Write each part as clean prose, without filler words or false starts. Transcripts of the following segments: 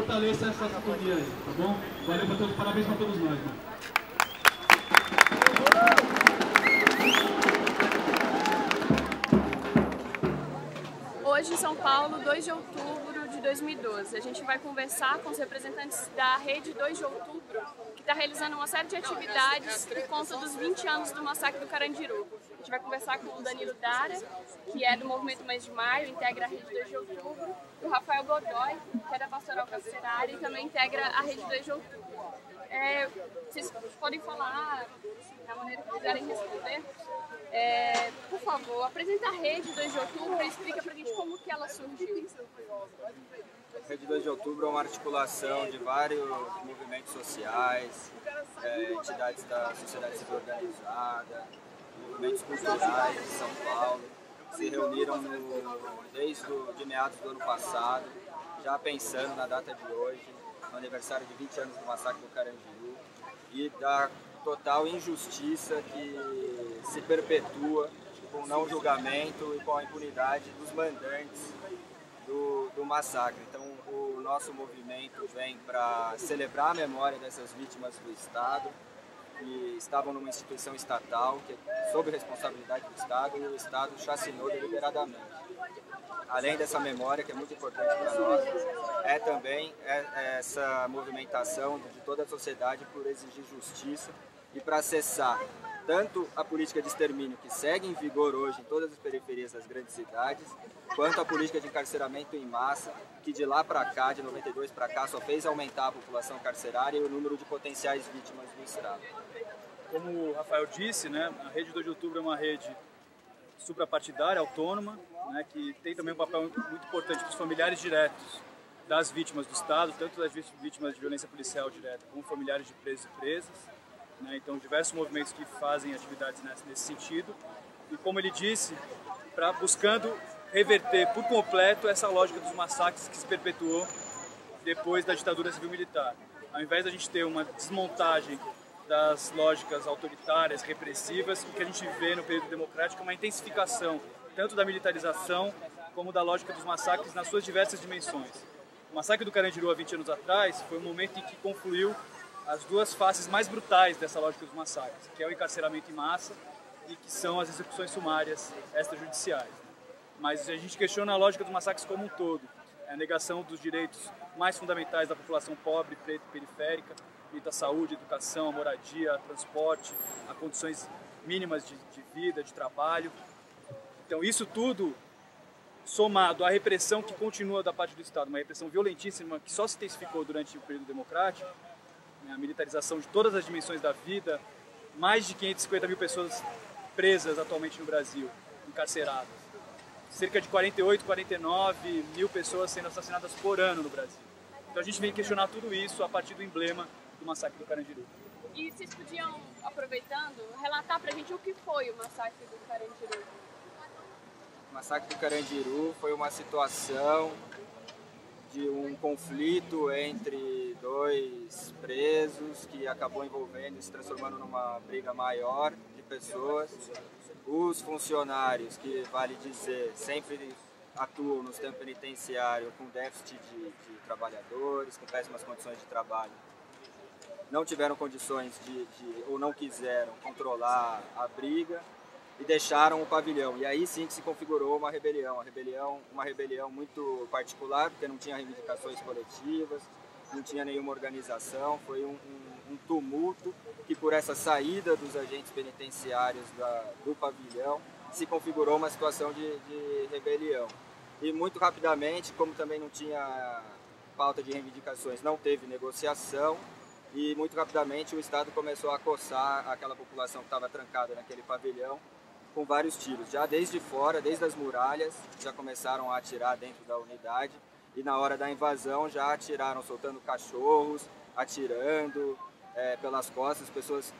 fortaleça essa sintonia aí, tá bom? Valeu pra todos, parabéns pra todos nós, mano. Hoje em São Paulo, 2 de outubro de 2012, a gente vai conversar com os representantes da Rede 2 de Outubro, que está realizando uma série de atividades por conta dos 20 anos do massacre do Carandiru. A gente vai conversar com o Danilo Dara, que é do Movimento Mês de Maio, integra a Rede 2 de Outubro, e o Rafael Godoy, que é da Pastoral Carcerária e também integra a Rede 2 de Outubro. Vocês podem falar da maneira que quiserem responder. Por favor, apresenta a Rede 2 de Outubro e explica pra gente como que ela surgiu. A Rede 2 de Outubro é uma articulação de vários movimentos sociais, entidades da sociedade civil organizada, movimentos culturais de São Paulo, que se reuniram desde de meados do ano passado, já pensando na data de hoje, no aniversário de 20 anos do massacre do Carandiru e da total injustiça que se perpetua com o não julgamento e com a impunidade dos mandantes do massacre. Então, o nosso movimento vem para celebrar a memória dessas vítimas do Estado, que estavam numa instituição estatal, que é sob responsabilidade do Estado, e o Estado chacinou deliberadamente. Além dessa memória, que é muito importante para nós, é também essa movimentação de toda a sociedade por exigir justiça e para cessar tanto a política de extermínio que segue em vigor hoje em todas as periferias das grandes cidades, quanto a política de encarceramento em massa, que de lá para cá, de 92 para cá, só fez aumentar a população carcerária e o número de potenciais vítimas do Estado. Como o Rafael disse, né, a Rede 2 de Outubro é uma rede suprapartidária, autônoma, né, que tem também um papel muito importante para os familiares diretos das vítimas do Estado, tanto das vítimas de violência policial direta como familiares de presos e presas. Então, diversos movimentos que fazem atividades nesse sentido. E como ele disse, buscando reverter por completo essa lógica dos massacres que se perpetuou depois da ditadura civil-militar. Ao invés da gente ter uma desmontagem das lógicas autoritárias, repressivas, o que a gente vê no período democrático é uma intensificação tanto da militarização como da lógica dos massacres nas suas diversas dimensões. O massacre do Carandiru há 20 anos atrás foi um momento em que confluiu as duas faces mais brutais dessa lógica dos massacres, que é o encarceramento em massa e que são as execuções sumárias extrajudiciais. Mas a gente questiona a lógica dos massacres como um todo, a negação dos direitos mais fundamentais da população pobre, preta e periférica, direito à saúde, à educação, à moradia, ao transporte, a condições mínimas de vida, de trabalho. Então isso tudo somado à repressão que continua da parte do Estado, uma repressão violentíssima que só se intensificou durante o período democrático, a militarização de todas as dimensões da vida, mais de 550 mil pessoas presas atualmente no Brasil, encarceradas. Cerca de 48, 49 mil pessoas sendo assassinadas por ano no Brasil. Então a gente vem questionar tudo isso a partir do emblema do massacre do Carandiru. E vocês podiam, aproveitando, relatar pra gente o que foi o massacre do Carandiru? O massacre do Carandiru foi uma situação de um conflito entre dois presos que acabou envolvendo e se transformando numa briga maior de pessoas. Os funcionários, que vale dizer, sempre atuam no sistema penitenciário com déficit de trabalhadores, com péssimas condições de trabalho, não tiveram condições ou não quiseram controlar a briga e deixaram o pavilhão. E aí sim que se configurou uma rebelião muito particular, porque não tinha reivindicações coletivas, não tinha nenhuma organização, foi um tumulto que por essa saída dos agentes penitenciários do pavilhão se configurou uma situação de rebelião. E muito rapidamente, como também não tinha pauta de reivindicações, não teve negociação, e muito rapidamente o Estado começou a acossar aquela população que estava trancada naquele pavilhão com vários tiros. Já desde fora, desde as muralhas, já começaram a atirar dentro da unidade e na hora da invasão já atiraram, soltando cachorros, atirando pelas costas. Pessoas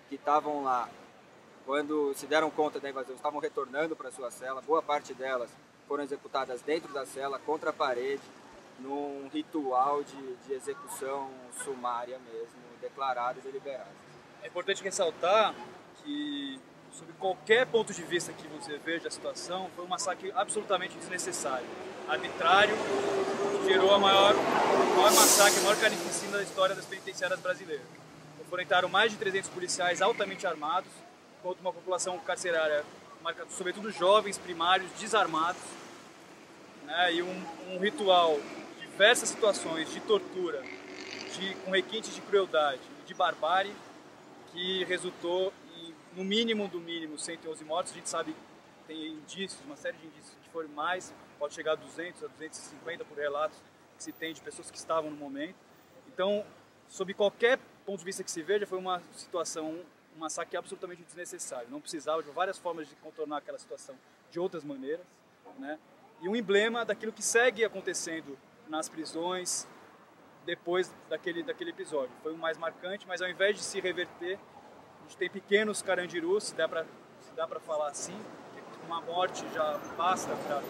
que estavam lá, quando se deram conta da invasão, estavam retornando para sua cela. Boa parte delas foram executadas dentro da cela, contra a parede, num ritual de execução sumária mesmo, declarada e deliberada. É importante ressaltar que, sob qualquer ponto de vista que você veja a situação, foi um massacre absolutamente desnecessário, arbitrário, que gerou o maior massacre, a maior carnificina da história das penitenciárias brasileiras. Enfrentaram mais de 300 policiais altamente armados contra uma população carcerária, sobretudo jovens, primários, desarmados, né, e um ritual de diversas situações de tortura, com requintes de crueldade e de barbárie, que resultou em, no mínimo do mínimo, 111 mortos. A gente sabe, tem indícios, uma série de indícios que foram mais, pode chegar a 200, a 250 por relatos que se tem de pessoas que estavam no momento. Então, sob qualquer ponto de vista que se veja, foi uma situação, um massacre absolutamente desnecessário. Não precisava de várias formas de contornar aquela situação de outras maneiras, né? E um emblema daquilo que segue acontecendo nas prisões depois daquele episódio. Foi o mais marcante, mas ao invés de se reverter, a gente tem pequenos carandirus, se dá para falar assim, que uma morte já basta para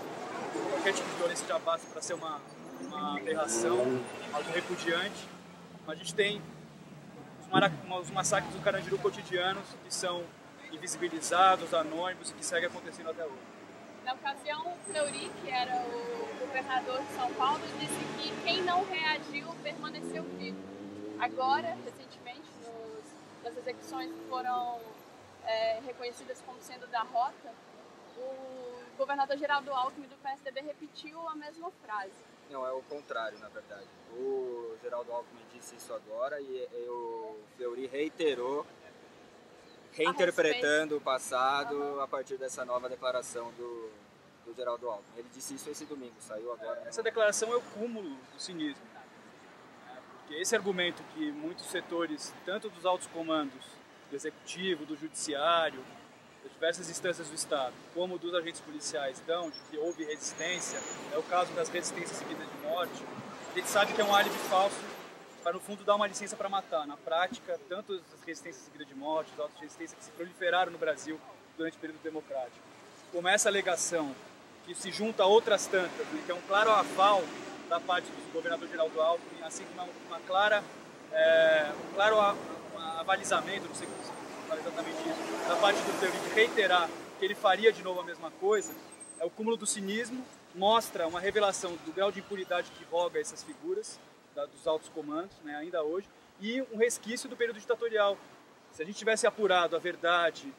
qualquer tipo de violência, já basta para ser uma aberração, algo repudiante. Mas a gente tem os massacres do Carandiru cotidianos, que são invisibilizados, anônimos e que seguem acontecendo até hoje. Na ocasião, o Fleury, que era o governador de São Paulo, disse que quem não reagiu permaneceu vivo. Agora, recentemente, nas execuções que foram reconhecidas como sendo da rota, o governador Geraldo Alckmin do PSDB repetiu a mesma frase. Não, é o contrário, na verdade. O Geraldo Alckmin disse isso agora e o Fleury reiterou, reinterpretando o passado a partir dessa nova declaração do Geraldo Alckmin. Ele disse isso esse domingo, saiu agora. Né? Essa declaração é o cúmulo do cinismo. Porque esse argumento que muitos setores, tanto dos altos comandos, do executivo, do judiciário, das diversas instâncias do Estado, como dos agentes policiais dão, de que houve resistência, é o caso das resistências seguidas de morte, a gente sabe que é um álibi falso para, no fundo, dar uma licença para matar. Na prática, tanto as resistências seguidas de morte, as auto-resistências que se proliferaram no Brasil durante o período democrático, como essa alegação que se junta a outras tantas, né, que é um claro aval da parte do governador Geraldo Alckmin, assim como um claro avalizamento, não sei como se fala exatamente isso, da parte do Fleury de reiterar que ele faria de novo a mesma coisa, é o cúmulo do cinismo, mostra uma revelação do grau de impunidade que roga essas figuras dos altos comandos, né, ainda hoje, e um resquício do período ditatorial. Se a gente tivesse apurado a verdade,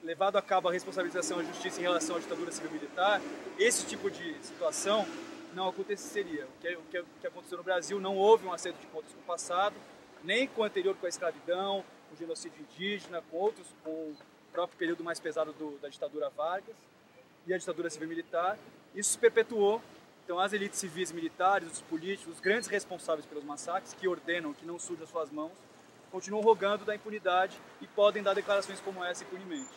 levado a cabo a responsabilização da justiça em relação à ditadura civil-militar, esse tipo de situação não aconteceria. O que aconteceu no Brasil, não houve um acerto de contas com o passado, nem com o anterior, com a escravidão, com o genocídio indígena, com o próprio período mais pesado da ditadura Vargas e a ditadura civil-militar. Isso se perpetuou. Então as elites civis e militares, os políticos, os grandes responsáveis pelos massacres, que ordenam que não sujam as suas mãos, continuam rogando da impunidade e podem dar declarações como essa impunemente.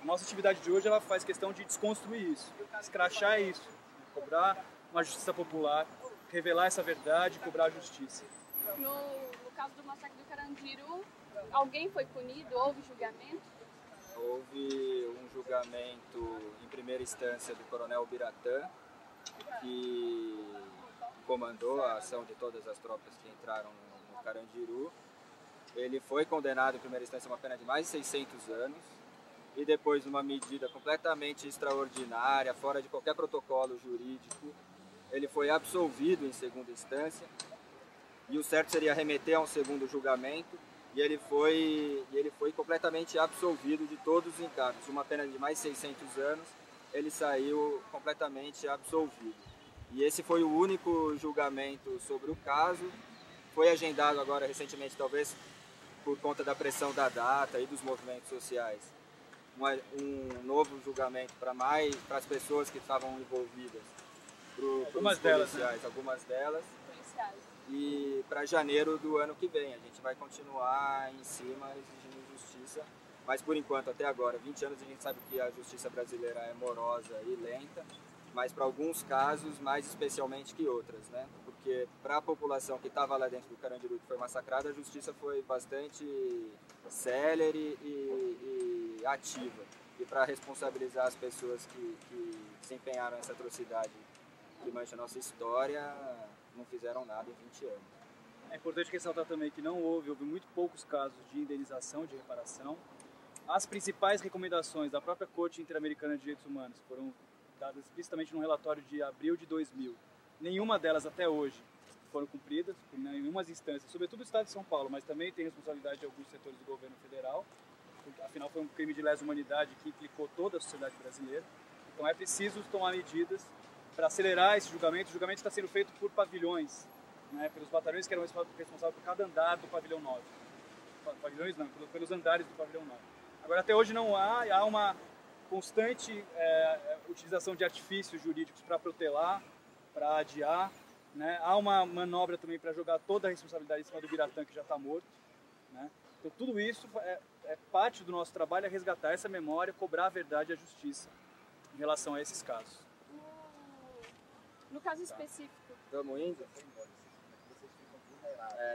A nossa atividade de hoje ela faz questão de desconstruir isso, escrachar isso, cobrar uma justiça popular, revelar essa verdade e cobrar a justiça. No caso do massacre do Carandiru, alguém foi punido? Houve julgamento? Houve um julgamento em primeira instância do coronel Biratã, que comandou a ação de todas as tropas que entraram no Carandiru. Ele foi condenado em primeira instância a uma pena de mais de 600 anos e depois, numa medida completamente extraordinária, fora de qualquer protocolo jurídico, ele foi absolvido em segunda instância e o certo seria remeter a um segundo julgamento e ele foi completamente absolvido de todos os encargos. Uma pena de mais de 600 anos, ele saiu completamente absolvido. E esse foi o único julgamento sobre o caso. Foi agendado agora recentemente, talvez por conta da pressão da data e dos movimentos sociais, um novo julgamento para as pessoas que estavam envolvidas, algumas delas, né? Algumas delas, e para janeiro do ano que vem. A gente vai continuar em cima exigindo justiça, mas por enquanto, até agora, 20 anos, a gente sabe que a justiça brasileira é morosa e lenta, mas para alguns casos, mais especialmente que outras, né? Porque para a população que estava lá dentro do Carandiru, que foi massacrada, a justiça foi bastante célere e ativa. E para responsabilizar as pessoas que desempenharam essa atrocidade que mancha a nossa história, não fizeram nada em 20 anos. É importante ressaltar também que houve muito poucos casos de indenização, de reparação. As principais recomendações da própria Corte Interamericana de Direitos Humanos foram dadas explicitamente num relatório de abril de 2000. Nenhuma delas até hoje foram cumpridas, por nenhuma instância, sobretudo o Estado de São Paulo, mas também tem responsabilidade de alguns setores do governo federal. Afinal, foi um crime de lesa humanidade que implicou toda a sociedade brasileira. Então é preciso tomar medidas para acelerar esse julgamento. O julgamento está sendo feito por pavilhões, né, pelos batalhões que eram responsáveis por cada andar do pavilhão 9. Pavilhões não, pelos andares do pavilhão 9. Agora, até hoje não há uma constante utilização de artifícios jurídicos para protelar, para adiar, né? Há uma manobra também para jogar toda a responsabilidade em cima do Biratã, que já está morto, né? Então, tudo isso é parte do nosso trabalho, é resgatar essa memória, cobrar a verdade e a justiça em relação a esses casos. No caso específico... Estamos indo?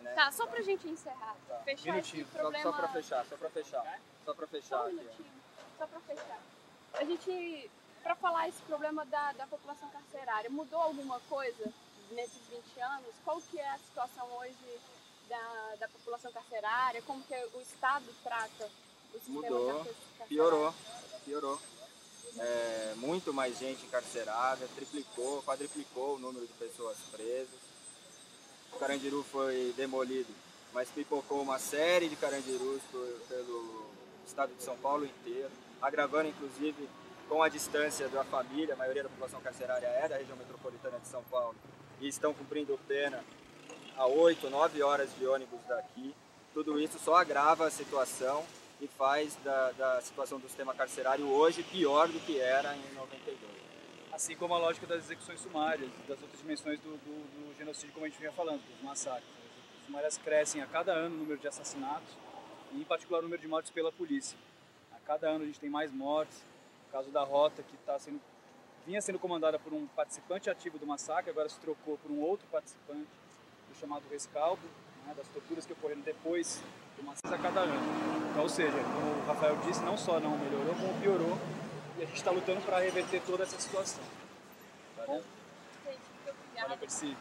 Né? Tá, só pra gente encerrar, fechar esse problema... Só pra fechar Só um aqui. minutinho, só pra fechar. A gente, pra falar esse problema da população carcerária, mudou alguma coisa nesses 20 anos? Qual que é a situação hoje da população carcerária? Como que o Estado trata o sistema carcerário? Piorou. Muito mais gente encarcerada, triplicou, quadriplicou o número de pessoas presas. O Carandiru foi demolido, mas pipocou uma série de carandirus pelo estado de São Paulo inteiro, agravando inclusive com a distância da família. A maioria da população carcerária é da região metropolitana de São Paulo e estão cumprindo pena a 8, 9 horas de ônibus daqui. Tudo isso só agrava a situação e faz da situação do sistema carcerário hoje pior do que era em 92. Assim como a lógica das execuções sumárias, das outras dimensões do genocídio, como a gente vinha falando, dos massacres. As sumárias crescem a cada ano o número de assassinatos e, em particular, o número de mortes pela polícia. A cada ano a gente tem mais mortes. O caso da Rota, que vinha sendo comandada por um participante ativo do massacre, agora se trocou por um outro participante, do chamado rescaldo, né, das torturas que ocorreram depois do massacre a cada ano. Então, ou seja, como o Rafael disse, não só não melhorou, como piorou. E a gente está lutando para reverter toda essa situação. Tá bom? Gente, muito obrigada. Valeu, Percy.